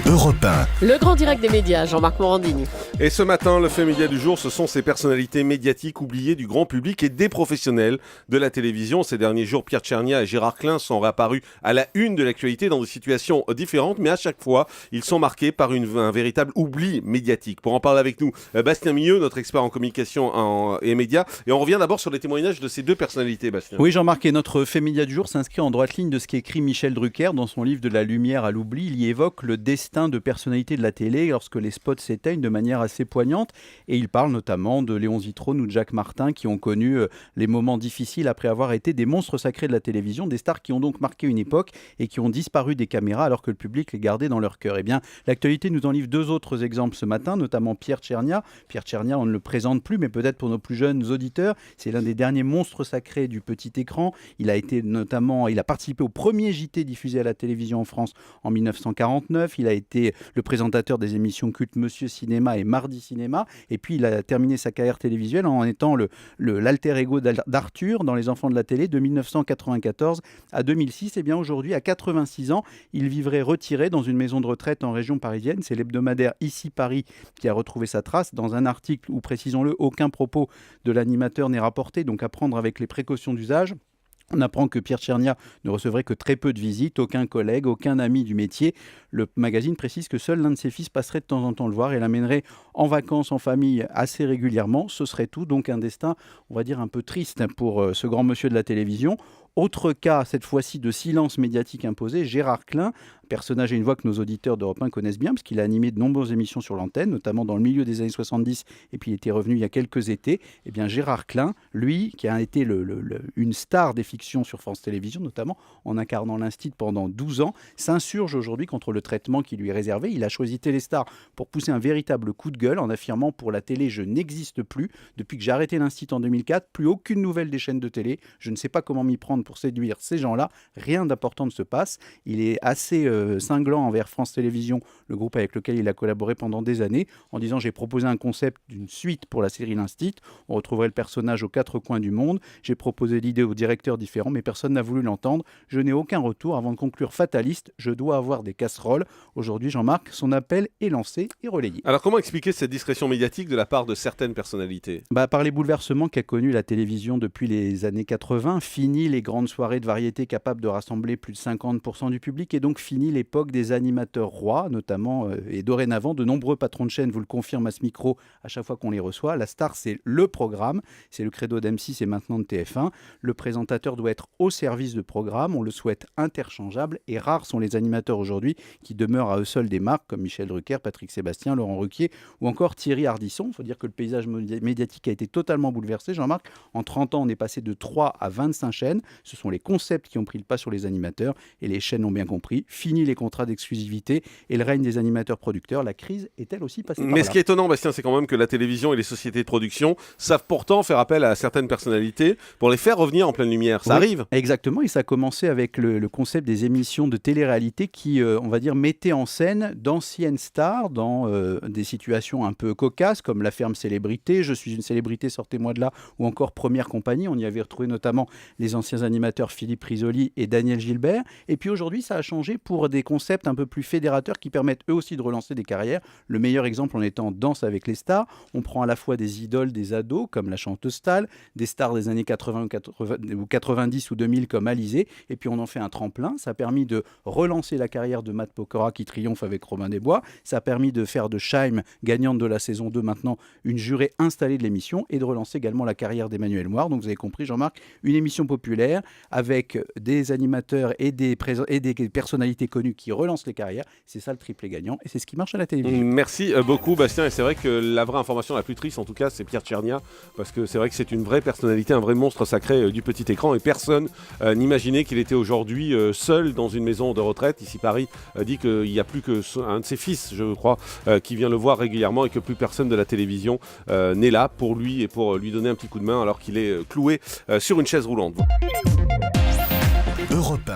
Europe 1. Le grand direct des médias, Jean-Marc Morandini. Et ce matin, le fait média du jour, ce sont ces personnalités médiatiques oubliées du grand public et des professionnels de la télévision. Ces derniers jours, Pierre Tchernia et Gérard Klein sont réapparus à la une de l'actualité dans des situations différentes, mais à chaque fois, ils sont marqués par un véritable oubli médiatique. Pour en parler avec nous, Bastien Milleux, notre expert en communication et médias. Et on revient d'abord sur les témoignages de ces deux personnalités, Bastien. Oui, Jean-Marc, et notre fait média du jour s'inscrit en droite ligne de ce qu'écrit Michel Drucker dans son livre De la lumière à l'oubli. Il y évoque le destin de personnalités de la télé lorsque les spots s'éteignent de manière assez poignante. Et il parle notamment de Léon Zitrone ou de Jacques Martin qui ont connu les moments difficiles après avoir été des monstres sacrés de la télévision, des stars qui ont donc marqué une époque et qui ont disparu des caméras alors que le public les gardait dans leur cœur. Eh bien, l'actualité nous en livre deux autres exemples ce matin, notamment Pierre Tchernia. Pierre Tchernia, on ne le présente plus, mais peut-être pour nos plus jeunes auditeurs, c'est l'un des derniers monstres sacrés du petit écran. Il a participé au premier JT diffusé à la télévision en France en 1949. Il a été le présentateur des émissions cultes Monsieur Cinéma et Mardi Cinéma. Et puis, il a terminé sa carrière télévisuelle en étant l'alter ego d'Arthur dans Les Enfants de la télé de 1994 à 2006. Et bien aujourd'hui, à 86 ans, il vivrait retiré dans une maison de retraite en région parisienne. C'est l'hebdomadaire Ici Paris qui a retrouvé sa trace dans un article où, précisons-le, aucun propos de l'animateur n'est rapporté, donc à prendre avec les précautions d'usage. On apprend que Pierre Tchernia ne recevrait que très peu de visites, aucun collègue, aucun ami du métier. Le magazine précise que seul l'un de ses fils passerait de temps en temps le voir et l'amènerait en vacances en famille assez régulièrement. Ce serait tout, donc un destin, on va dire, un peu triste pour ce grand monsieur de la télévision. Autre cas, cette fois-ci de silence médiatique imposé, Gérard Klein, personnage et une voix que nos auditeurs d'Europe 1 connaissent bien, parce qu'il a animé de nombreuses émissions sur l'antenne, notamment dans le milieu des années 70, et puis il était revenu il y a quelques étés. Eh bien, Gérard Klein, lui, qui a été une star des fictions sur France Télévisions, notamment en incarnant l'Instit pendant 12 ans, s'insurge aujourd'hui contre le traitement qui lui est réservé. Il a choisi Téléstar pour pousser un véritable coup de gueule en affirmant: pour la télé, je n'existe plus. Depuis que j'ai arrêté l'Instit en 2004, plus aucune nouvelle des chaînes de télé. Je ne sais pas comment m'y prendre pour séduire ces gens-là. Rien d'important ne se passe. Il est assez cinglant envers France Télévisions, le groupe avec lequel il a collaboré pendant des années, en disant: j'ai proposé un concept d'une suite pour la série L'Instit. On retrouverait le personnage aux quatre coins du monde. J'ai proposé l'idée aux directeurs différents, mais personne n'a voulu l'entendre. Je n'ai aucun retour. Avant de conclure fataliste, je dois avoir des casseroles. Aujourd'hui, Jean-Marc, son appel est lancé et relayé. Alors comment expliquer cette discrétion médiatique de la part de certaines personnalités ? Par les bouleversements qu'a connus la télévision depuis les années 80, fini les grandes soirées de variété capables de rassembler plus de 50% du public, et donc fini l'époque des animateurs rois, notamment, et dorénavant, de nombreux patrons de chaîne vous le confirment à ce micro à chaque fois qu'on les reçoit. La star, c'est le programme, c'est le credo d'M6 et maintenant de TF1. Le présentateur doit être au service de programme, on le souhaite interchangeable, et rares sont les animateurs aujourd'hui qui demeurent à eux seuls des marques, comme Michel Drucker, Patrick Sébastien, Laurent Ruquier ou encore Thierry Ardisson. Il faut dire que le paysage médiatique a été totalement bouleversé, Jean-Marc. En 30 ans, on est passé de 3 à 25 chaînes. Ce sont les concepts qui ont pris le pas sur les animateurs, et les chaînes ont bien compris. Fini les contrats d'exclusivité et le règne des animateurs producteurs. La crise est-elle aussi passée par là ? Mais ce qui est étonnant, Bastien, c'est quand même que la télévision et les sociétés de production savent pourtant faire appel à certaines personnalités pour les faire revenir en pleine lumière. Ça arrive. Exactement, et ça a commencé avec le concept des émissions de télé-réalité qui, on va dire, mettaient en scène d'anciennes stars dans des situations un peu cocasses, comme La Ferme Célébrité, Je suis une célébrité, sortez-moi de là, ou encore Première Compagnie. On y avait retrouvé notamment les anciens animateurs Philippe Risoli et Daniel Gilbert. Et puis aujourd'hui, ça a changé pour des concepts un peu plus fédérateurs qui permettent eux aussi de relancer des carrières. Le meilleur exemple en étant Danse avec les stars. On prend à la fois des idoles, des ados, comme la chanteuse Stahl, des stars des années 80 ou 90 ou 2000 comme Alizée, et puis on en fait un tremplin. Ça a permis de relancer la carrière de Matt Pokora qui triomphe avec Robin des Bois. Ça a permis de faire de Scheim, gagnante de la saison 2 maintenant, une jurée installée de l'émission, et de relancer également la carrière d'Emmanuel Moir. Donc vous avez compris, Jean-Marc, une émission populaire avec des animateurs et des personnalités connues qui relancent les carrières. C'est ça le triplé gagnant, et c'est ce qui marche à la télévision. Merci beaucoup, Bastien. Et c'est vrai que la vraie information la plus triste, en tout cas, c'est Pierre Tchernia, parce que c'est vrai que c'est une vraie personnalité, un vrai monstre sacré du petit écran, et personne n'imaginait qu'il était aujourd'hui seul dans une maison de retraite. Ici Paris dit qu'il n'y a plus qu'un de ses fils, je crois, qui vient le voir régulièrement, et que plus personne de la télévision n'est là pour lui et pour lui donner un petit coup de main alors qu'il est cloué sur une chaise roulante. Europe